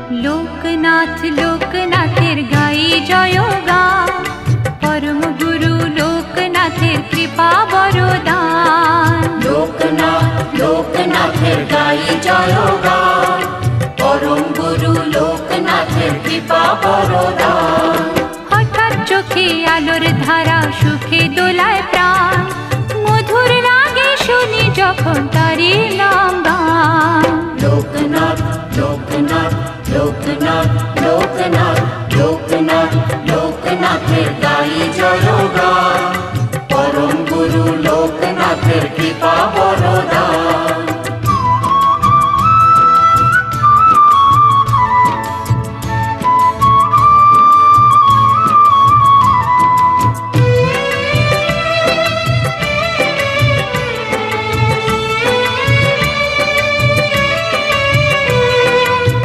লোকনাথ লোকনাথের গাই জয়গান, পরম গুরু লোকনাথের কৃপা বরদান। লোকনাথ লোকনাথের গাই জয়গান, পরম গুরু লোকনাথের কৃপা বরদান। হঠাৎ চোখে আলোর ধারা, সুখে দোলায় প্রাণ, মধুর লাগে শুনি যখন তারি নাম গান। লোকনাথ লোকনাথ লোকনাথ লোকনাথ